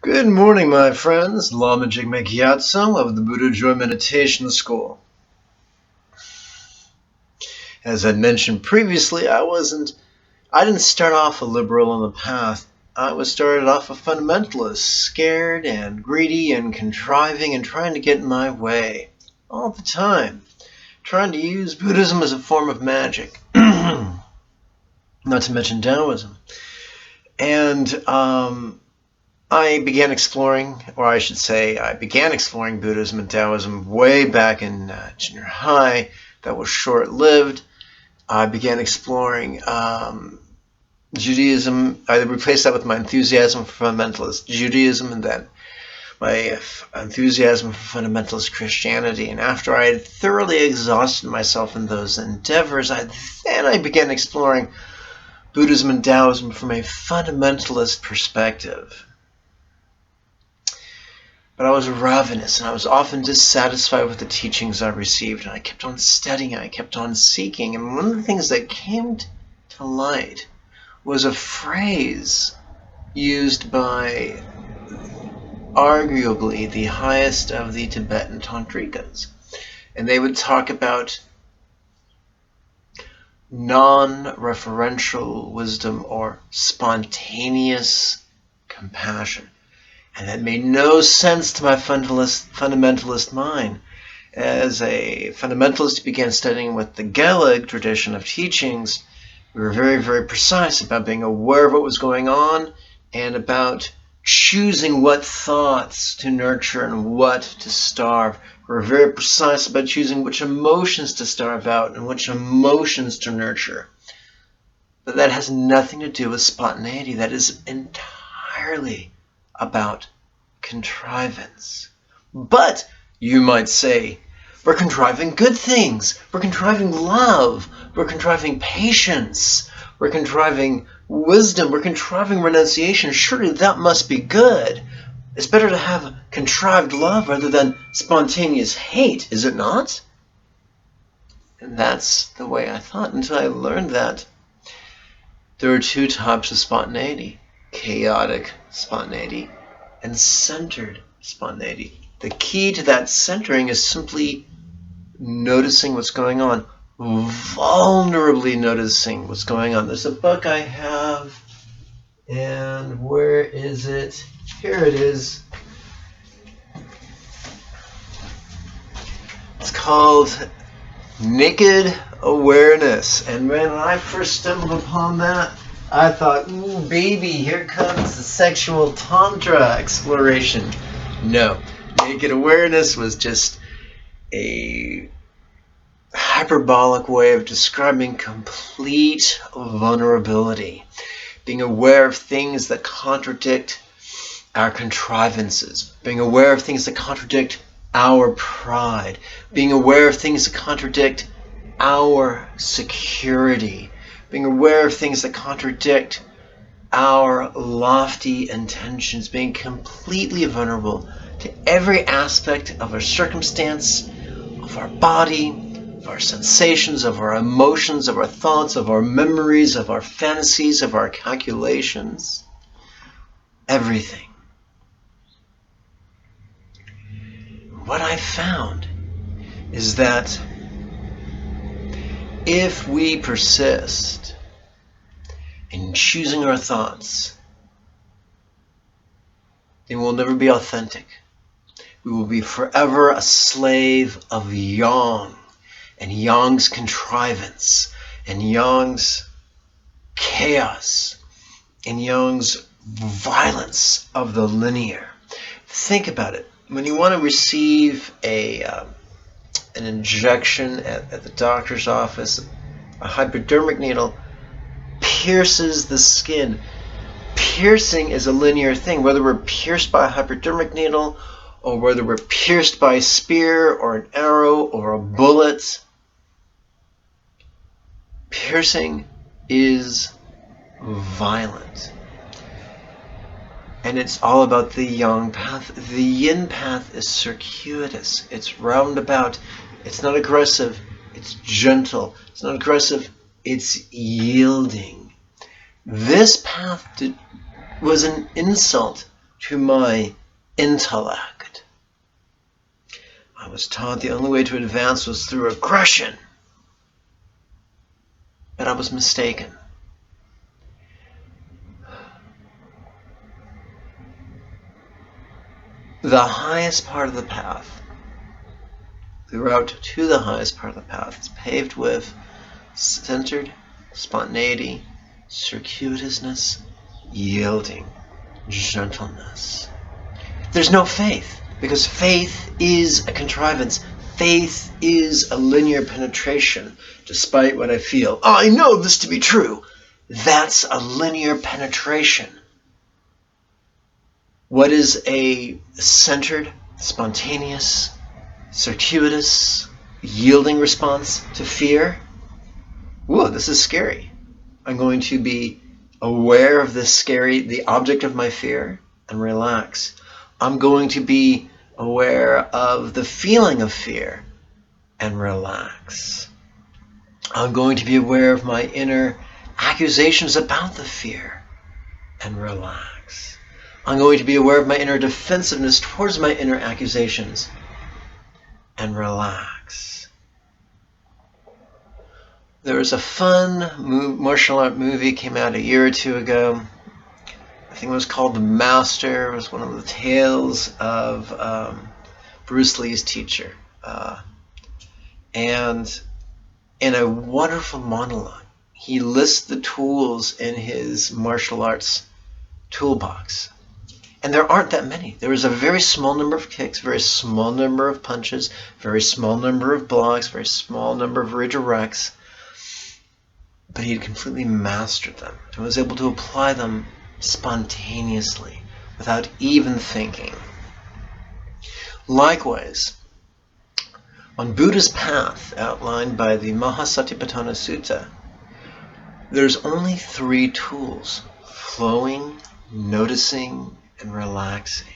Good morning, my friends. Lama Jigme Gyatso of the Buddha Joy Meditation School. As I mentioned previously, I didn't start off a liberal on the path. I started off a fundamentalist, scared and greedy and contriving and trying to get in my way all the time, trying to use Buddhism as a form of magic, not to mention Taoism. And I began exploring Buddhism and Taoism way back in junior high. That was short-lived. I began exploring Judaism. I replaced that with my enthusiasm for fundamentalist Judaism and then my enthusiasm for fundamentalist Christianity. And after I had thoroughly exhausted myself in those endeavors, I began exploring Buddhism and Taoism from a fundamentalist perspective. But I was ravenous, and I was often dissatisfied with the teachings I received, and I kept on studying, I kept on seeking, and one of the things that came to light was a phrase used by arguably the highest of the Tibetan Tantrikas, and they would talk about non-referential wisdom or spontaneous compassion. And that made no sense to my fundamentalist mind. As a fundamentalist who began studying with the Gaelic tradition of teachings, we were very, very precise about being aware of what was going on and about choosing what thoughts to nurture and what to starve. We were very precise about choosing which emotions to starve out and which emotions to nurture. But that has nothing to do with spontaneity. That is entirely about contrivance. But you might say, we're contriving good things. We're contriving love. We're contriving patience. We're contriving wisdom. We're contriving renunciation. Surely that must be good. It's better to have contrived love rather than spontaneous hate, is it not? And that's the way I thought until I learned that there are two types of spontaneity: chaotic spontaneity and centered spontaneity. The key to that centering is simply noticing what's going on, vulnerably noticing what's going on. There's a book I have, and where is it? Here it is. It's called Naked Awareness. And when I first stumbled upon that, I thought, ooh, baby, here comes the sexual tantra exploration. No, Naked Awareness was just a hyperbolic way of describing complete vulnerability. Being aware of things that contradict our contrivances. Being aware of things that contradict our pride. Being aware of things that contradict our security. Being aware of things that contradict our lofty intentions, being completely vulnerable to every aspect of our circumstance, of our body, of our sensations, of our emotions, of our thoughts, of our memories, of our fantasies, of our calculations, everything. What I found is that if we persist in choosing our thoughts, then we'll never be authentic. We will be forever a slave of Yang and Yang's contrivance and Yang's chaos and Yang's violence of the linear. Think about it. When you want to receive an injection at the doctor's office, a hypodermic needle pierces the skin. Piercing is a linear thing, whether we're pierced by a hypodermic needle or whether we're pierced by a spear or an arrow or a bullet. Piercing is violent. And it's all about the yang path. The yin path is circuitous. It's roundabout. It's not aggressive. It's gentle. It's not aggressive. It's yielding. This path was an insult to my intellect. I was taught the only way to advance was through aggression. But I was mistaken. The highest part of the path, the route to the highest part of the path, is paved with centered spontaneity, circuitousness, yielding, gentleness. There's no faith, because faith is a contrivance. Faith is a linear penetration, despite what I feel. Oh, I know this to be true. That's a linear penetration. What is a centered, spontaneous, circuitous, yielding response to fear? Whoa, this is scary. I'm going to be aware of this scary, the object of my fear, and relax. I'm going to be aware of the feeling of fear and relax. I'm going to be aware of my inner accusations about the fear and relax. I'm going to be aware of my inner defensiveness towards my inner accusations and relax. There was a fun martial art movie came out a year or two ago. I think it was called The Master. It was one of the tales of Bruce Lee's teacher. And in a wonderful monologue, he lists the tools in his martial arts toolbox. And there aren't that many. There is a very small number of kicks, very small number of punches, very small number of blocks, very small number of redirects. But he had completely mastered them and was able to apply them spontaneously without even thinking. Likewise, on Buddha's path outlined by the Mahasatipatthana Sutta, there's only 3 tools: flowing, noticing, and relaxing.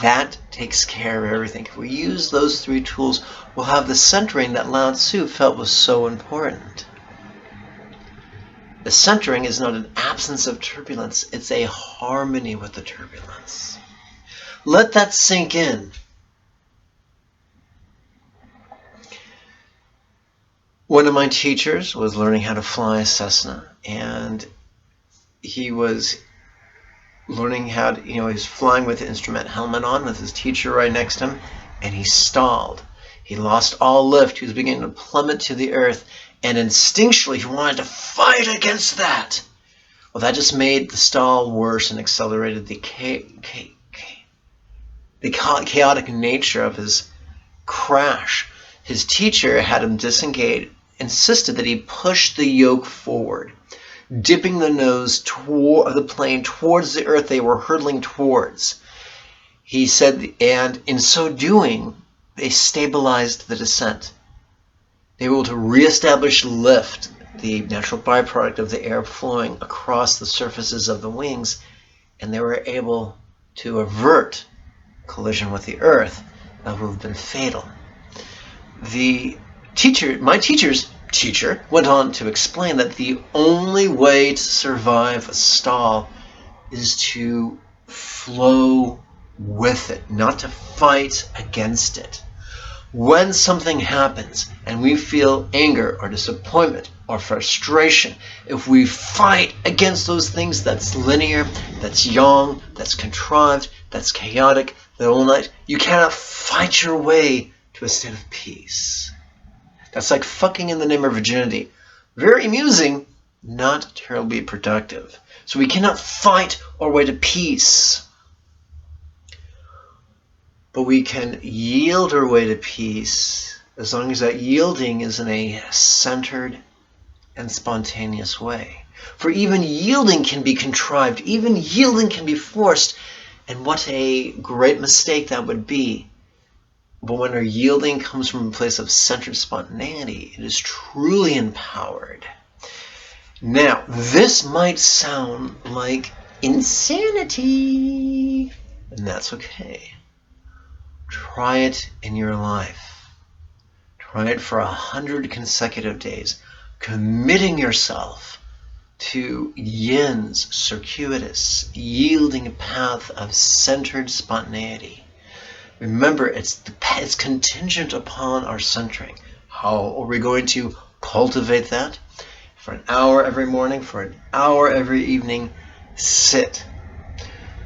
That takes care of everything. If we use those 3 tools, we'll have the centering that Lao Tzu felt was so important. The centering is not an absence of turbulence, it's a harmony with the turbulence. Let that sink in. One of my teachers was learning how to fly a Cessna, and he was learning how to, he was flying with the instrument helmet on with his teacher right next to him, and he stalled. He lost all lift. He was beginning to plummet to the earth, and instinctually he wanted to fight against that. Well, that just made the stall worse and accelerated the chaotic nature of his crash. His teacher had him disengage, insisted that he push the yoke forward, dipping the nose of the plane towards the earth they were hurtling towards. He said, and in so doing, they stabilized the descent. They were able to reestablish lift, the natural byproduct of the air flowing across the surfaces of the wings, and they were able to avert collision with the earth that would have been fatal. My teacher's teacher went on to explain that the only way to survive a stall is to flow with it, not to fight against it. When something happens and we feel anger or disappointment or frustration, if we fight against those things, that's linear, that's yang, that's contrived, that's chaotic, you cannot fight your way to a state of peace. That's like fucking in the name of virginity. Very amusing, not terribly productive. So we cannot fight our way to peace. But we can yield our way to peace as long as that yielding is in a centered and spontaneous way. For even yielding can be contrived, even yielding can be forced, and what a great mistake that would be. But when our yielding comes from a place of centered spontaneity, it is truly empowered. Now, this might sound like insanity, and that's okay. Try it in your life. Try it for 100 consecutive days, committing yourself to Yin's circuitous, yielding path of centered spontaneity. Remember, it's contingent upon our centering. How are we going to cultivate that? For an hour every morning, for an hour every evening, sit.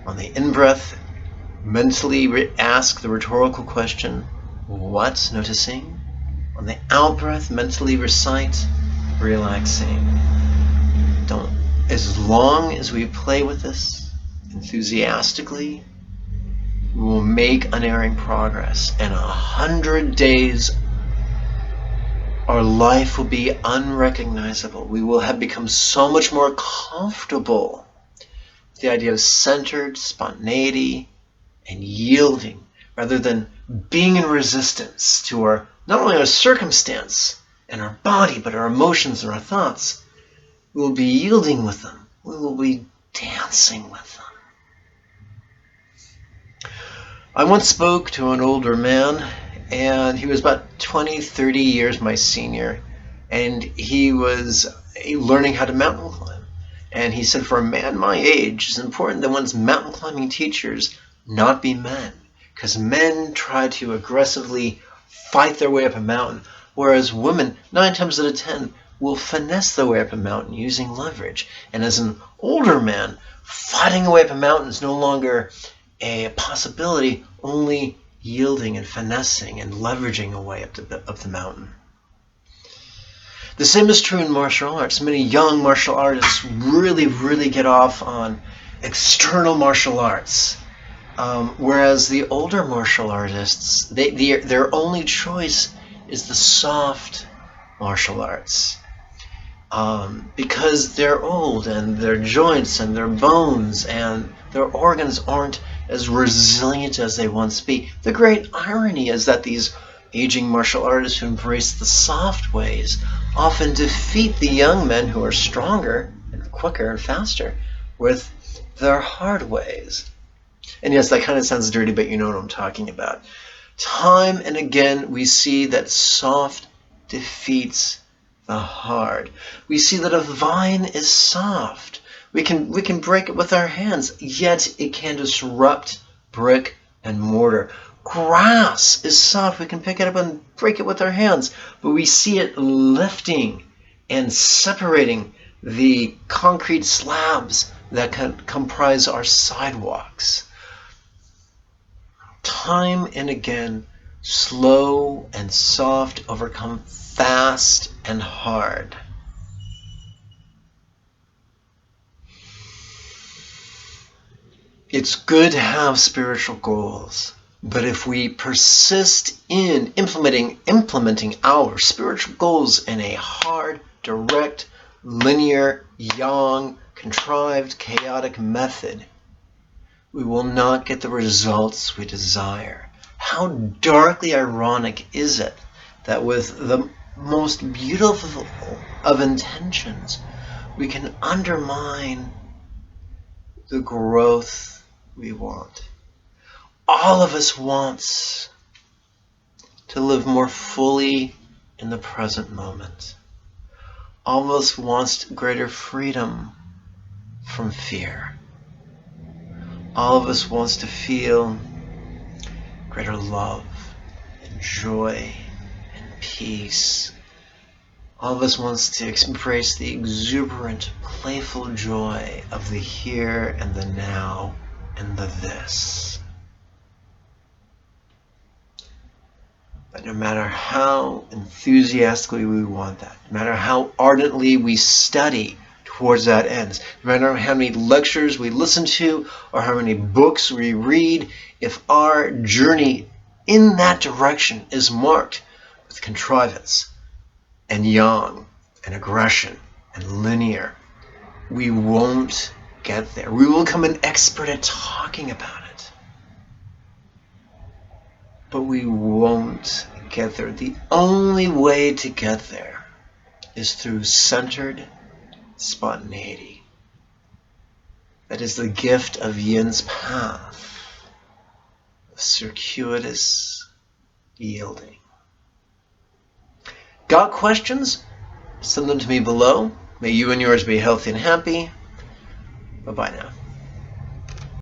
On the in-breath, mentally ask the rhetorical question, what? Noticing. On the out-breath, mentally recite, relaxing. As long as we play with this enthusiastically, we will make unerring progress. In 100 days, our life will be unrecognizable. We will have become so much more comfortable with the idea of centered spontaneity and yielding, rather than being in resistance to not only our circumstance and our body, but our emotions and our thoughts. We will be yielding with them. We will be dancing with them. I once spoke to an older man, and he was about 20, 30 years my senior, and he was learning how to mountain climb. And he said, for a man my age, it's important that one's mountain climbing teachers not be men, because men try to aggressively fight their way up a mountain, whereas women, 9 times out of 10, will finesse their way up a mountain using leverage. And as an older man, fighting a way up a mountain is no longer a possibility, only yielding and finessing and leveraging a way up the mountain. The same is true in martial arts. Many young martial artists really get off on external martial arts, whereas the older martial artists, their only choice is the soft martial arts. Because they're old and their joints and their bones and their organs aren't as resilient as they once be. The great irony is that these aging martial artists who embrace the soft ways often defeat the young men who are stronger and quicker and faster with their hard ways. And yes, that kind of sounds dirty, but you know what I'm talking about. Time and again, we see that soft defeats the hard. We see that a vine is soft. We can break it with our hands, yet it can disrupt brick and mortar. Grass is soft. We can pick it up and break it with our hands, but we see it lifting and separating the concrete slabs that comprise our sidewalks. Time and again, slow and soft overcome fast and hard. It's good to have spiritual goals, but if we persist in implementing our spiritual goals in a hard, direct, linear, yang, contrived, chaotic method, we will not get the results we desire. How darkly ironic is it that with the most beautiful of intentions, we can undermine the growth we want. All of us wants to live more fully in the present moment. All of us wants greater freedom from fear. All of us wants to feel greater love and joy and peace. All of us wants to embrace the exuberant, playful joy of the here and the now and the this. But no matter how enthusiastically we want that, no matter how ardently we study towards that end, no matter how many lectures we listen to or how many books we read, if our journey in that direction is marked with contrivance and yang and aggression and linear, we won't get there. We will become an expert at talking about it, but we won't get there. The only way to get there is through centered spontaneity. That is the gift of Yin's path, of circuitous yielding. Got questions? Send them to me below. May you and yours be healthy and happy. Bye-bye now.